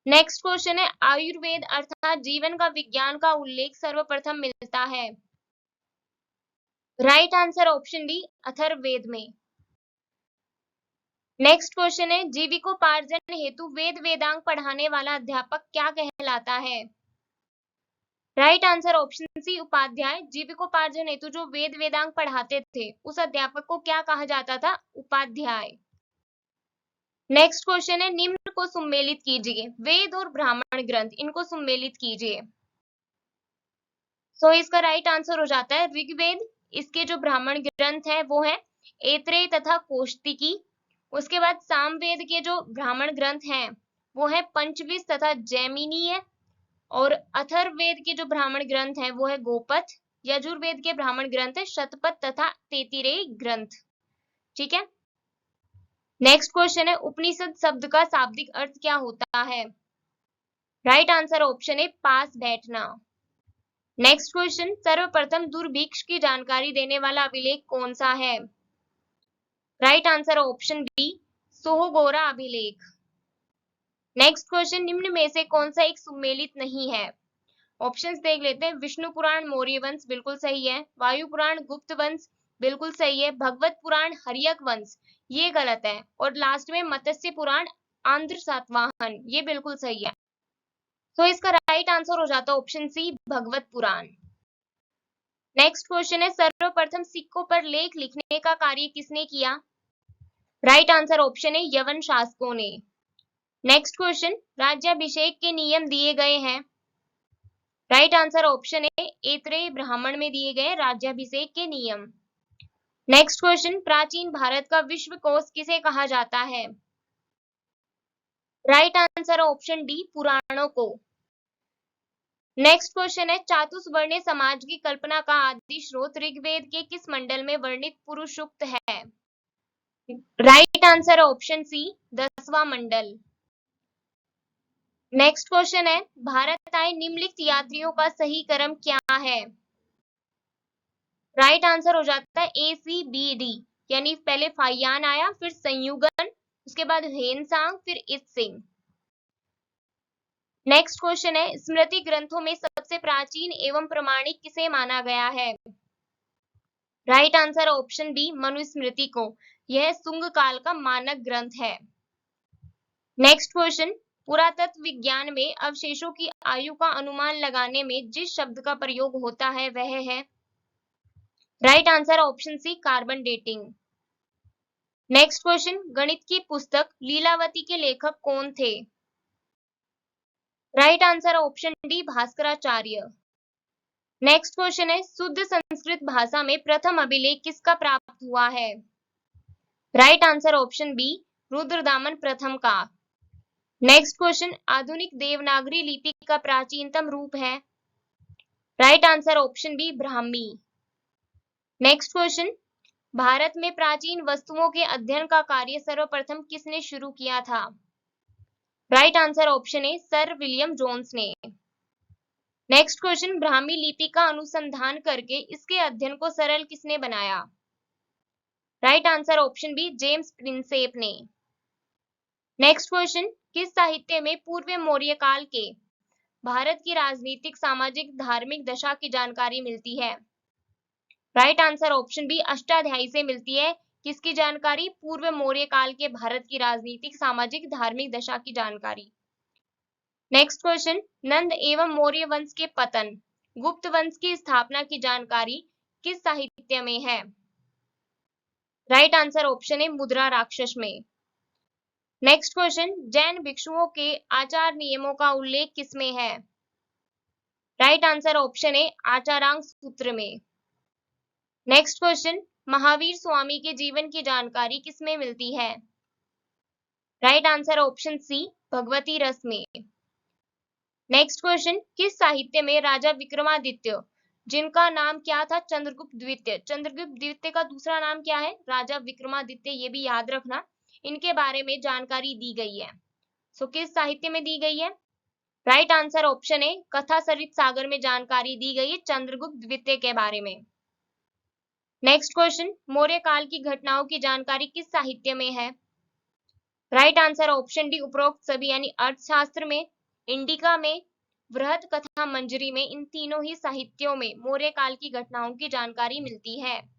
नेक्स्ट क्वेश्चन है, आयुर्वेद अर्थात जीवन का विज्ञान का उल्लेख सर्वप्रथम मिलता है? Right answer option D, Atharvaveda में। नेक्स्ट क्वेश्चन है, जीविकोपार्जन हेतु वेद वेदांग पढ़ाने वाला अध्यापक क्या कहलाता है? राइट आंसर ऑप्शन सी, उपाध्याय। जीविकोपार्जन हेतु जो वेद वेदांग पढ़ाते थे उस अध्यापक को क्या कहा जाता था? उपाध्याय। नेक्स्ट क्वेश्चन है, निम्न को सुमेलित कीजिए, वेद और ब्राह्मण ग्रंथ, इनको सुमेलित कीजिए। सो इसका राइट आंसर हो जाता है ऋग्वेद। इसके जो ब्राह्मण ग्रंथ है वो है ऐत्रेय तथा कौशिकी। उसके बाद सामवेद के जो ब्राह्मण ग्रंथ हैं वो है पंचविश तथा जैमिनीय। और अथर्ववेद के जो ब्राह्मण ग्रंथ हैं वो है गोपथ। यजुर्वेद के ब्राह्मण ग्रंथ है शतपथ तथा तैत्तिरेय ग्रंथ, ठीक है। नेक्स्ट क्वेश्चन है, उपनिषद शब्द का शाब्दिक अर्थ क्या होता है? राइट आंसर ऑप्शन है, पास बैठना। नेक्स्ट क्वेश्चन, सर्वप्रथम दुर्भिक्ष की जानकारी देने वाला अभिलेख कौन सा है? राइट आंसर ऑप्शन बी, सोहगोरा अभिलेख। नेक्स्ट क्वेश्चन, निम्न में से कौन सा एक सुमेलित नहीं है? ऑप्शंस देख लेते हैं। विष्णु पुराण मौर्य वंश, बिल्कुल सही है। वायु पुराण गुप्त वंश, बिल्कुल सही है। भगवत पुराण हर्यक वंश, ये गलत है। और लास्ट में मत्स्य पुराण आंध्र सातवाहन, ये बिल्कुल सही है। तो इसका राइट आंसर हो जाता है ऑप्शन सी, भगवत पुराण। नेक्स्ट क्वेश्चन है, सर्वप्रथम सिक्कों पर लेख लिखने का कार्य किसने किया? राइट आंसर ऑप्शन है, यवन शासकों ने। नेक्स्ट क्वेश्चन, राज्याभिषेक के नियम दिए गए हैं? राइट आंसर ऑप्शन है ऐत्रेय ब्राह्मण में दिए गए राज्याभिषेक के नियम। नेक्स्ट क्वेश्चन, प्राचीन भारत का विश्वकोश किसे कहा जाता है? राइट आंसर ऑप्शन डी, पुराणों को। नेक्स्ट क्वेश्चन है, चातुर्वर्ण्य समाज की कल्पना का आदि स्रोत ऋग्वेद के किस मंडल में वर्णित पुरुष सूक्त है? राइट आंसर ऑप्शन सी, 10वां मंडल। नेक्स्ट क्वेश्चन है, भारत आए निम्नलिखित यात्रियों का सही क्रम क्या है? राइट आंसर हो जाता है ए सी बी डी, यानी पहले फाइयान आया, फिर संयुगन, उसके बाद हेनसांग, फिर इत्सिंग। नेक्स्ट क्वेश्चन है, स्मृति ग्रंथों में सबसे प्राचीन एवं प्रमाणिक किसे माना गया है? Right answer option B, Manusmriti को। यह शुंग काल का मानक ग्रंथ है। नेक्स्ट क्वेश्चन, पुरातत्व विज्ञान में अवशेषों की आयु का अनुमान लगाने में जिस शब्द का प्रयोग होता है वह है? Right answer option C, carbon dating. Next question, गणित की पुस्तक लीलावती के लेखक कौन थे? Right answer option D, Bhaskaracharya. Next question है, शुद्ध संस्कृत भाषा में प्रथम अभिलेख किसका प्राप्त हुआ है? Right answer option B, Rudradaman प्रथम का। नेक्स्ट क्वेश्चन, आधुनिक देवनागरी लिपि का प्राचीनतम रूप है? Right answer option B, Brahmi. Next question, Bharat में प्राचीन वस्तुओं के अध्ययन का कार्य सर्वप्रथम किसने शुरू किया था? Right answer option A, sir William Jones ने। नेक्स्ट क्वेश्चन, ब्राह्मी लिपि का अनुसंधान करके इसके अध्ययन को सरल किसने बनाया? Right answer option B, James Prinsep ने। नेक्स्ट क्वेश्चन, किस साहित्य में पूर्व मौर्य काल के भारत की राजनीतिक, सामाजिक, धार्मिक दशा की जानकारी मिलती है? Right answer option B, Ashtadhyayi से मिलती है। किसकी जानकारी? पूर्व मौर्य काल के भारत की राजनीतिक, सामाजिक, धार्मिक दशा की जानकारी। नेक्स्ट क्वेश्चन, नंद एवं मौर्य वंश के पतन, गुप्त वंश की स्थापना की जानकारी किस साहित्य में है? राइट आंसर ऑप्शन है, मुद्रा राक्षस में। नेक्स्ट क्वेश्चन, जैन भिक्षुओं के आचार नियमों का उल्लेख किसमें है? राइट आंसर ऑप्शन है, आचारांग सूत्र में। नेक्स्ट क्वेश्चन, महावीर स्वामी के जीवन की जानकारी किसमें मिलती है? Right answer option C, Bhagavati रस में। नेक्स्ट क्वेश्चन, किस साहित्य में राजा विक्रमादित्य, जिनका नाम क्या था? चंद्रगुप्त द्वितीय। चंद्रगुप्त द्वितीय का दूसरा नाम क्या है? राजा विक्रमादित्य, ये भी याद रखना। इनके बारे में जानकारी दी गई है। सो किस साहित्य में दी गई है? राइट आंसर ऑप्शन है, कथा सरित सागर में जानकारी दी गई है चंद्रगुप्त द्वितीय के बारे में। नेक्स्ट क्वेश्चन, मौर्य काल की घटनाओं की जानकारी किस साहित्य में है? राइट आंसर ऑप्शन डी, उपरोक्त सभी, यानी अर्थशास्त्र में, इंडिका में, बृहत कथा मंजरी में। इन तीनों ही साहित्यों में मौर्य काल की घटनाओं की जानकारी मिलती है।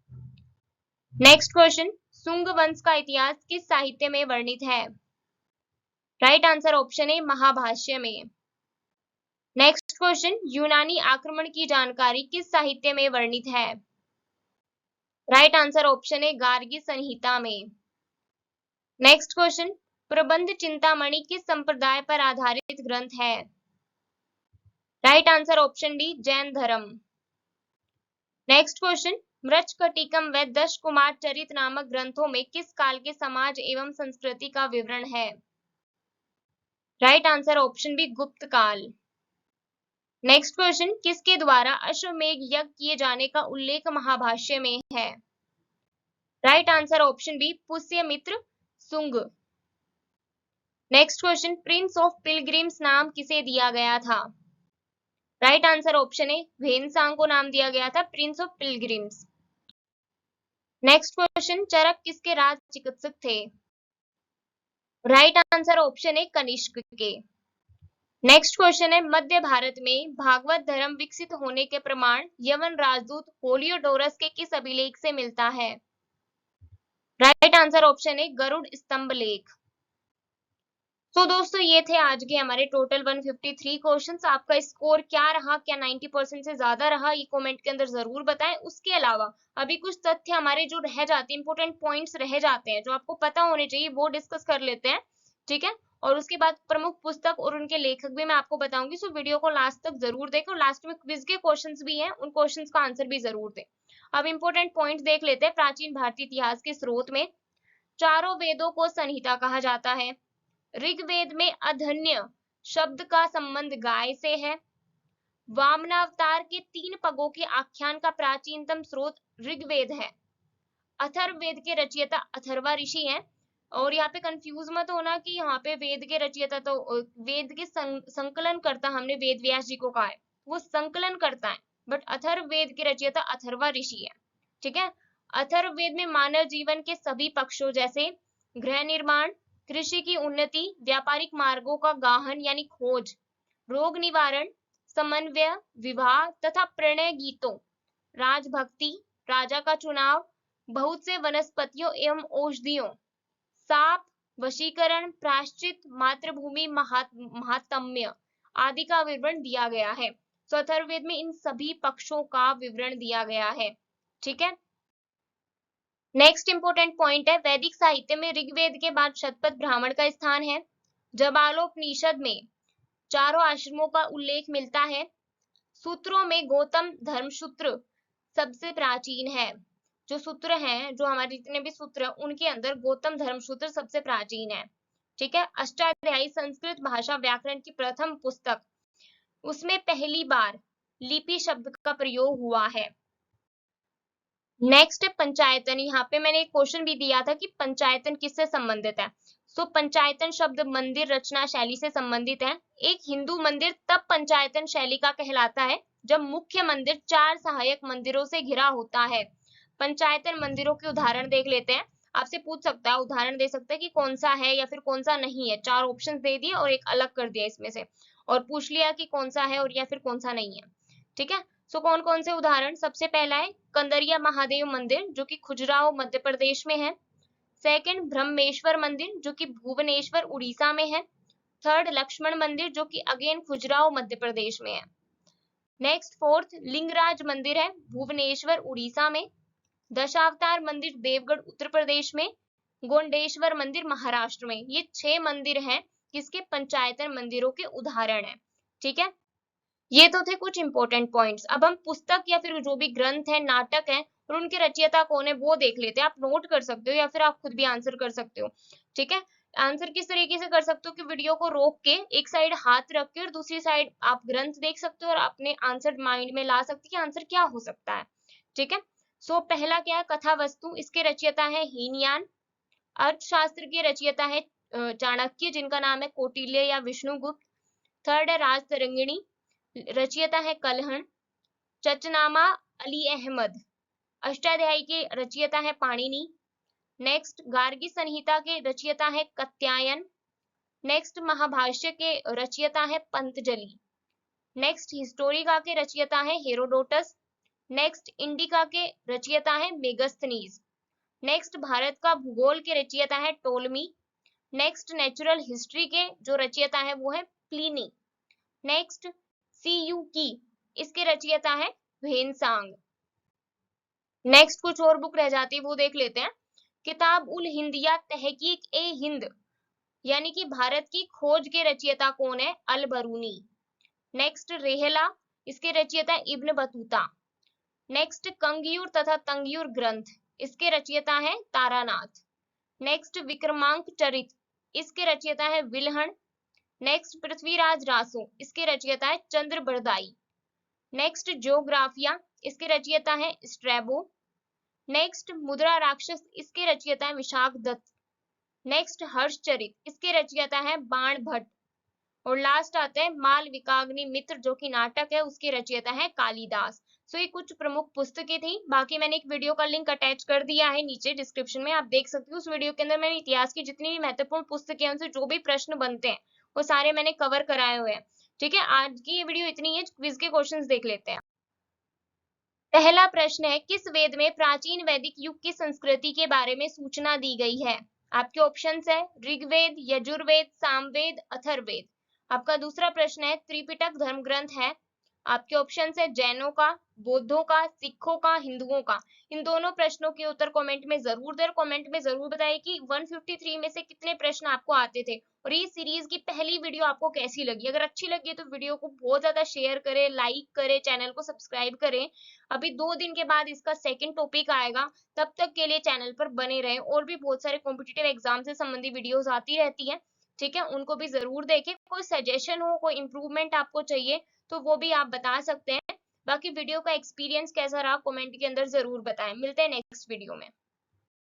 नेक्स्ट क्वेश्चन, शुंग वंश का इतिहास किस साहित्य में वर्णित है? राइट आंसर ऑप्शन है, महाभाष्य में। नेक्स्ट क्वेश्चन, यूनानी आक्रमण की जानकारी किस साहित्य में वर्णित है? राइट आंसर ऑप्शन है, गार्गी संहिता में। नेक्स्ट क्वेश्चन, प्रबंध चिंतामणि किस संप्रदाय पर आधारित ग्रंथ है? Right answer option D, Jain धर्म। नेक्स्ट क्वेश्चन, मृच्छकटिकम व दश कुमार चरित नामक ग्रंथों में किस काल के समाज एवं संस्कृति का विवरण है? राइट आंसर ऑप्शन बी, गुप्त काल। नेक्स्ट क्वेश्चन, किसके द्वारा अश्वमेध यज्ञ किए जाने का उल्लेख महाभाष्य में है? Right answer option B, Pushyamitra Shunga. Next question, prince of pilgrims नाम किसे दिया गया था? राइट आंसर ऑप्शन है, हेनसांग को नाम दिया गया था prince of pilgrims. Next question, Charaka किसके राज चिकित्सक थे? राइट आंसर ऑप्शन है, कनिष्क के। नेक्स्ट क्वेश्चन है, मध्य भारत में भागवत धर्म विकसित होने के प्रमाण यवन राजदूत होलियोडोरस के किस अभिलेख से मिलता है? राइट आंसर ऑप्शन है, गरुड़ स्तंभ लेख। तो दोस्तों, ये थे आज के हमारे टोटल 153 क्वेश्चंस। आपका स्कोर क्या रहा? क्या 90% से ज्यादा रहा? ये कमेंट के अंदर जरूर बताएं। उसके अलावा अभी कुछ तथ्य हमारे जो रह जाते हैं, इंपोर्टेंट पॉइंट्स रह जाते हैं जो आपको पता होने चाहिए, वो डिस्कस कर लेते हैं, ठीक है। और उसके बाद प्रमुख पुस्तक और उनके लेखक भी मैं आपको बताऊंगी। सो वीडियो को लास्ट तक जरूर देखें और लास्ट में क्विज के क्वेश्चंस भी हैं, उन क्वेश्चंस का आंसर भी जरूर दें। अब इंपॉर्टेंट पॉइंट देख लेते हैं। प्राचीन भारतीय इतिहास के स्रोत में चारों वेदों को संहिता कहा जाता है। ऋग्वेद में अधन्य शब्द का संबंध गाय से है। वामनावतार के 3 पगों के आख्यान का प्राचीनतम स्रोत ऋग्वेद है। अथर्ववेद के रचयिता अथर्वा ऋषि हैं। और यहाँ पे कंफ्यूज मत होना कि यहाँ पे वेद के रचयिता तो वेद के संकलन करता हमने वेद व्यास जी को कहा है, वो संकलन करता है, बट अथर्ववेद के रचयिता अथर्वा ऋषि है। ठीक है। अथर्ववेद में मानव जीवन के सभी पक्षों जैसे गृह निर्माण, कृषि की उन्नति, व्यापारिक मार्गों का गाहन यानी खोज, रोग निवारण, समन्वय, विवाह तथा प्रणय गीतों, राजभक्ति, राजा का चुनाव, बहुत से वनस्पतियों एवं औषधियों, साप, वशीकरण, प्रायश्चित, मातृभूमि महात्म्य आदि का विवरण दिया गया है। तो अथर्ववेद में इन सभी पक्षों का विवरण दिया गया है। ठीक है। नेक्स्ट इंपोर्टेंट पॉइंट है, वैदिक साहित्य में ऋग्वेद के बाद शतपथ ब्राह्मण का स्थान है। जबालोपनिषद में चारों आश्रमों का उल्लेख मिलता है। सूत्रों में गौतम धर्मसूत्र सबसे प्राचीन है। जो सूत्र हैं, जो हमारे जितने भी सूत्र हैं, उनके अंदर गौतम धर्मसूत्र सबसे प्राचीन है। ठीक है। अष्टाध्यायी संस्कृत भाषा व्याकरण की प्रथम पुस्तक, उसमें पहली बार लिपि शब्द का प्रयोग हुआ है। नेक्स्ट पंचायतन, यहाँ पे मैंने एक क्वेश्चन भी दिया था कि पंचायतन किससे संबंधित है। सो पंचायतन शब्द मंदिर रचना शैली से संबंधित है। एक हिंदू मंदिर तब पंचायतन शैली का कहलाता है जब मुख्य मंदिर 4 सहायक मंदिरों से घिरा होता है। पंचायतन मंदिरों के उदाहरण देख लेते हैं। आपसे पूछ सकता है, उदाहरण दे सकता है कि कौन सा है या फिर कौन सा नहीं है। 4 ऑप्शन दे दिए और एक अलग कर दिया इसमें से, और पूछ लिया कि कौन सा है और या फिर कौन सा नहीं है। ठीक है। सो कौन कौन से उदाहरण, सबसे पहला है कंदरिया महादेव मंदिर जो कि खजुराहो मध्य प्रदेश में है। सेकंड ब्रह्मेश्वर मंदिर जो कि भुवनेश्वर उड़ीसा में है। थर्ड लक्ष्मण मंदिर जो कि अगेन खजुराहो मध्य प्रदेश में है। नेक्स्ट फोर्थ लिंगराज मंदिर है भुवनेश्वर उड़ीसा में। दशावतार मंदिर देवगढ़ उत्तर प्रदेश में। गोंडेश्वर मंदिर महाराष्ट्र में। ये 6 मंदिर हैं किसके, पंचायतन मंदिरों के उदाहरण है। ठीक है। ये तो थे कुछ इंपॉर्टेंट पॉइंट्स। अब हम पुस्तक या फिर जो भी ग्रंथ है, नाटक है और उनके रचयिता कौन है वो देख लेते हैं। आप नोट कर सकते हो या फिर आप खुद भी आंसर कर सकते हो। ठीक है। आंसर किस तरीके से कर सकते हो कि वीडियो को रोक के एक साइड हाथ रख के और दूसरी साइड आप ग्रंथ देख सकते हो और अपने आंसर माइंड में ला सकते हो कि आंसर क्या हो सकता है। ठीक है। सो पहला क्या है, कथा वस्तु, इसके रचयिता है हीनयान। अर्थशास्त्र के रचयिता है चाणक्य जिनका नाम है कौटिल्य या विष्णुगुप्त। थर्ड है राजतरंगिणी, रचयिता है कलहण। चचनामा अली अहमद, अष्टाध्यायी के रचयिता है पाणिनि। नेक्स्ट गार्गी संहिता के रचयिता है कात्यायन। नेक्स्ट महाभाष्य के रचयिता है पंतजलि। नेक्स्ट हिस्टोरिका के रचयिता है हेरोडोटस। नेक्स्ट इंडिका के रचयिता है मेगस्थनीज। नेक्स्ट भारत का भूगोल के रचयिता है टोलमी। नेक्स्ट नेचुरल हिस्ट्री के जो रचयिता है वो है प्लिनी। नेक्स्ट सीयू की, इसके रचयिता है वेनसांग। नेक्स्ट कुछ और बुक रह जाती है वो देख लेते हैं। किताब उल हिंद या तहकीक ए हिंद यानी कि भारत की खोज के रचयिता कौन है, अल बरूनी। नेक्स्ट रेहला, इसके रचयिता इब्न बतूता। नेक्स्ट कंगियूर तथा तंगियूर ग्रंथ, इसके रचयिता है तारानाथ। नेक्स्ट विक्रमांक चरित, इसके रचयिता है विल्हण। नेक्स्ट पृथ्वीराज रासो, इसके रचयिता है चंद्र बरदाई। नेक्स्ट ज्योग्राफिया, इसके रचयिता है स्ट्रैबो। नेक्स्ट मुद्रा राक्षस, इसके रचयिता है विशाख दत्त। नेक्स्ट हर्षचरित, इसके रचयिता है बाण भट्ट। और लास्ट आता है मालविकाग्नि मित्र जो कि नाटक है, उसके रचयिता है कालिदास। सो ये कुछ प्रमुख पुस्तकें थी। बाकी मैंने एक वीडियो का लिंक अटैच कर दिया है नीचे डिस्क्रिप्शन में, आप देख सकते हो। उस वीडियो के अंदर मैंने इतिहास की जितनी भी महत्वपूर्ण पुस्तकें हैं उनसे जो भी प्रश्न बनते हैं वो सारे मैंने कवर कराए हुए हैं। ठीक है। आज की ये वीडियो इतनी है, क्विज के क्वेश्चंस देख लेते हैं। पहला प्रश्न है, किस वेद में प्राचीन वैदिक युग की संस्कृति के बारे में सूचना दी गई है। आपके ऑप्शंस है ऋग्वेद, यजुर्वेद, सामवेद, अथर्ववेद। आपका दूसरा प्रश्न है, त्रिपिटक धर्म ग्रंथ है। आपके ऑप्शंस है जैनों का, बौद्धों का, सिखों का, हिंदुओं का? इन दोनों प्रश्नों के उत्तर कमेंट में जरूर दें और कमेंट में जरूर बताइए कि 153 में से कितने प्रश्न आपको आते थे और ये सीरीज की पहली वीडियो आपको कैसी लगी। अगर अच्छी लगी तो वीडियो को बहुत ज्यादा शेयर करें, लाइक करें, चैनल को सब्सक्राइब करें। अभी 2 दिन के बाद इसका सेकंड टॉपिक आएगा, तब तक के लिए चैनल पर बने रहें। और भी बहुत सारे कॉम्पिटिटिव एग्जाम से संबंधित वीडियोस आती रहती है, ठीक है, उनको भी जरूर देखें। कोई सजेशन हो, कोई इम्प्रूवमेंट आपको चाहिए तो वो भी आप बता सकते हैं। बाकी वीडियो का एक्सपीरियंस कैसा रहा कमेंट के अंदर जरूर बताएं। मिलते हैं नेक्स्ट वीडियो में।